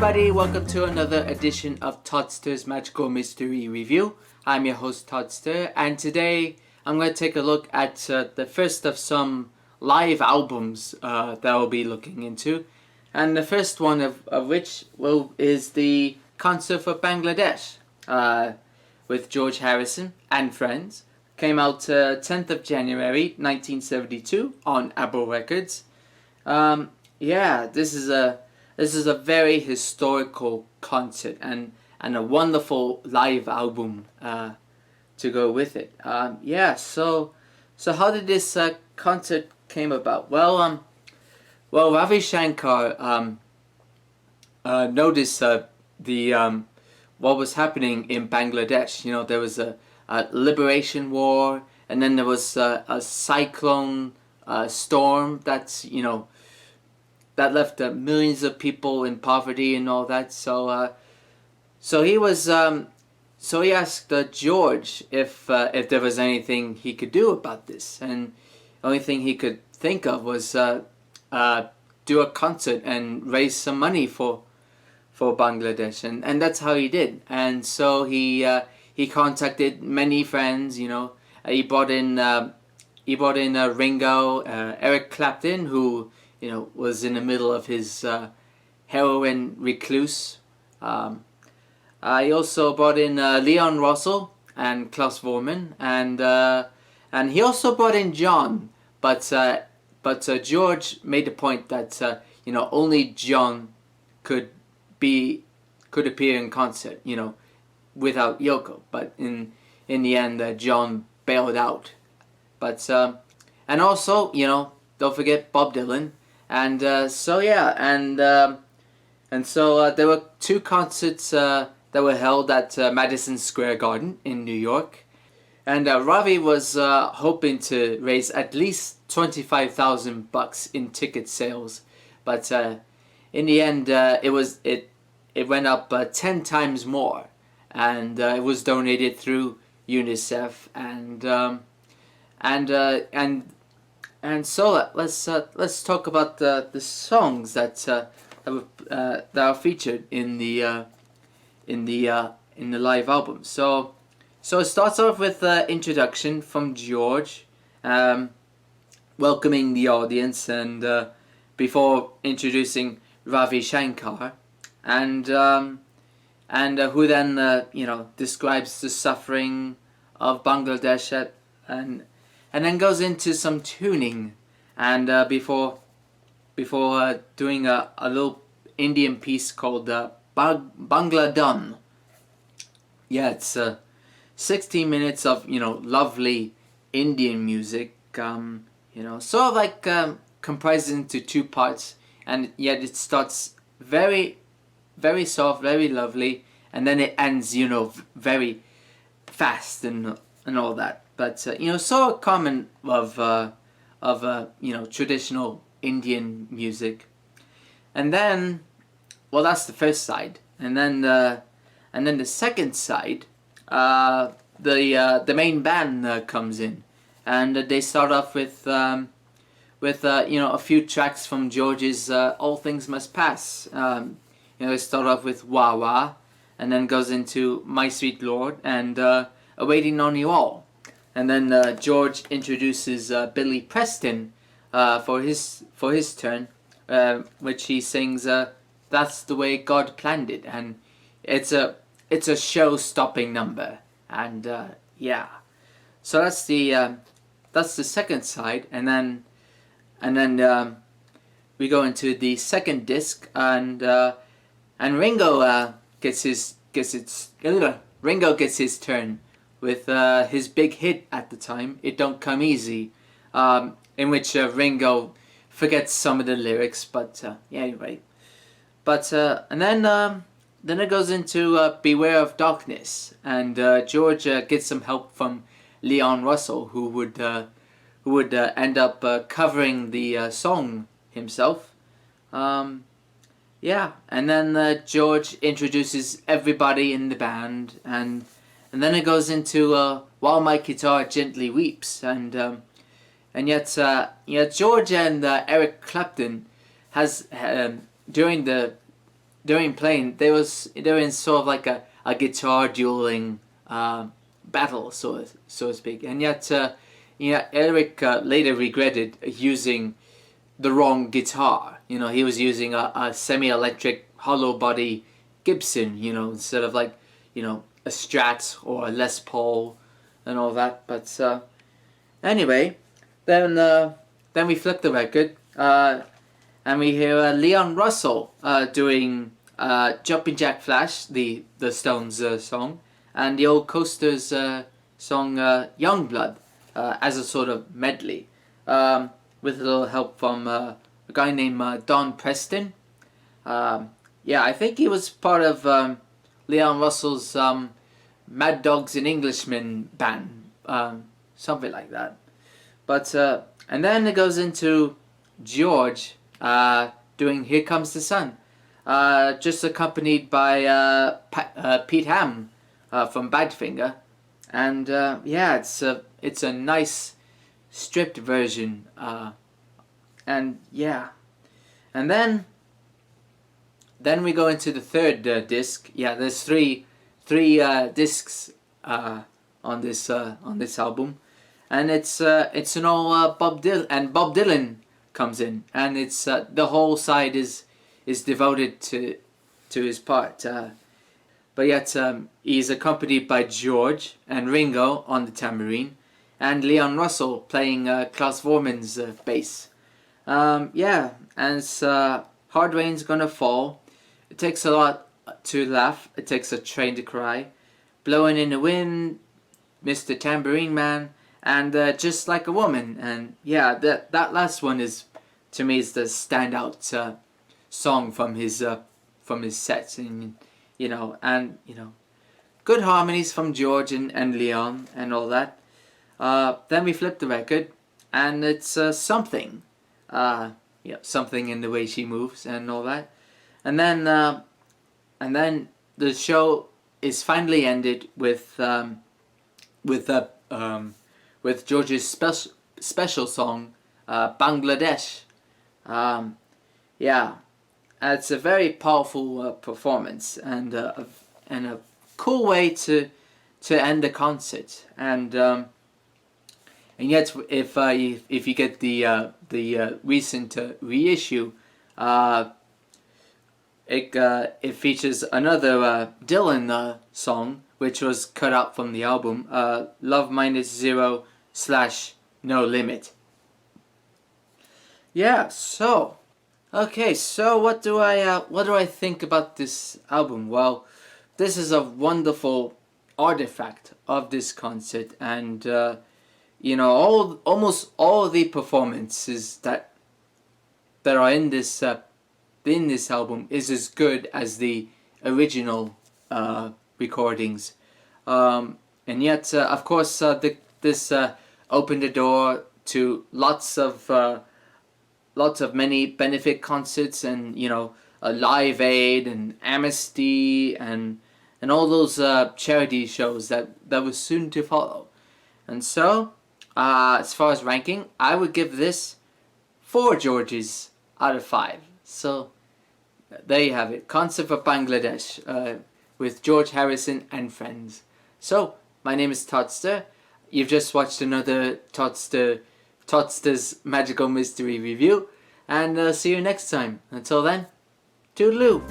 everybody, welcome to another edition of Toddster's Magical Mystery Review. I'm your host Toddster, and today I'm going to take a look at the first of some live albums that I'll be looking into. And the first one of which is the Concert for Bangladesh with George Harrison and friends. Came out 10th of January 1972 on Apple Records. This is a very historical concert and a wonderful live album to go with it. So how did this concert came about? Well, Ravi Shankar noticed the what was happening in Bangladesh. You know, there was a liberation war, and then there was a cyclone storm that's that left millions of people in poverty and all that. So he asked George if there was anything he could do about this, and the only thing he could think of was do a concert and raise some money for Bangladesh, and that's how he did. And so he contacted many friends. He brought in Ringo, Eric Clapton, who was in the middle of his heroin recluse. He also brought in Leon Russell and Klaus Voormann, and he also brought in John, but George made the point that only John could appear in concert, without Yoko. But in the end, John bailed out. But and also don't forget Bob Dylan. And so there were two concerts that were held at Madison Square Garden in New York, and Ravi was hoping to raise at least $25,000 in ticket sales, but in the end it went up 10 times more, and it was donated through UNICEF and so let's talk about the songs that are featured in the live album. So it starts off with introduction from George, welcoming the audience, and before introducing Ravi Shankar, and who then describes the suffering of Bangladesh and then goes into some tuning, and before doing a little Indian piece called Bangla Dum. Yeah, it's 16 minutes of lovely Indian music, sort of like comprised into two parts, and yet it starts very, very soft, very lovely, and then it ends very fast and all that. But so common of traditional Indian music. And then, well, that's the first side, and then the second side, the main band comes in, and they start off with a few tracks from George's All Things Must Pass. They start off with Wah Wah, and then goes into My Sweet Lord and Waiting on You All. And then George introduces Billy Preston for his turn, which he sings "That's the Way God Planned It," and it's a show-stopping number. And so that's the second side, and then we go into the second disc, and Ringo gets his turn with his big hit at the time, "It Don't Come Easy," in which Ringo forgets some of the lyrics, but anyway. But and then it goes into "Beware of Darkness," and George gets some help from Leon Russell, who would end up covering the song himself. And then George introduces everybody in the band, and then it goes into "While My Guitar Gently Weeps," and yet George and Eric Clapton has during the during playing, they were in sort of like a guitar dueling battle, so to speak. And yet, Eric later regretted using the wrong guitar. He was using a semi-electric hollow body Gibson, instead of like, a Strat or a Les Paul and all that. But anyway, then we flip the record, and we hear Leon Russell doing Jumpin' Jack Flash, the Stones song, and the old Coasters song Youngblood as a sort of medley, with a little help from a guy named Don Preston. I think he was part of Leon Russell's Mad Dogs and Englishmen band, something like that. But and then it goes into George doing Here Comes the Sun, just accompanied by Pete Ham from Badfinger, and it's a nice stripped version, and then we go into the third disc. There's three discs on this album, and it's an all Bob Dylan, and Bob Dylan comes in, and it's the whole side is devoted to his part, but yet he's accompanied by George and Ringo on the tambourine, and Leon Russell playing Klaus Vormann's bass. And it's Hard Rain's Gonna Fall. It takes a lot to laugh. It takes a train to cry. Blowing in the Wind, Mr. Tambourine Man, and Just Like a Woman. And that last one is, to me, is the standout song from his sets, and good harmonies from George and Leon and all that. Then we flip the record, and it's Something. Something in the way she moves and all that. And then the show is finally ended with George's special song, Bangladesh. It's a very powerful performance, and a cool way to end the concert. And yet, if you get the recent reissue, it features another Dylan song, which was cut out from the album, Love Minus Zero / No Limit. So what do I think about this album? Well, this is a wonderful artifact of this concert, and almost all the performances that are in this album is as good as the original recordings, and yet of course this opened the door to lots of many benefit concerts, and a Live Aid and Amnesty and all those charity shows that was soon to follow. And so as far as ranking, I would give this 4 Georges out of 5. So there you have it, Concert for Bangladesh with George Harrison and friends. So my name is Toddster. You've just watched another Toddster's Magical Mystery Review, and see you next time. Until then, toodaloo.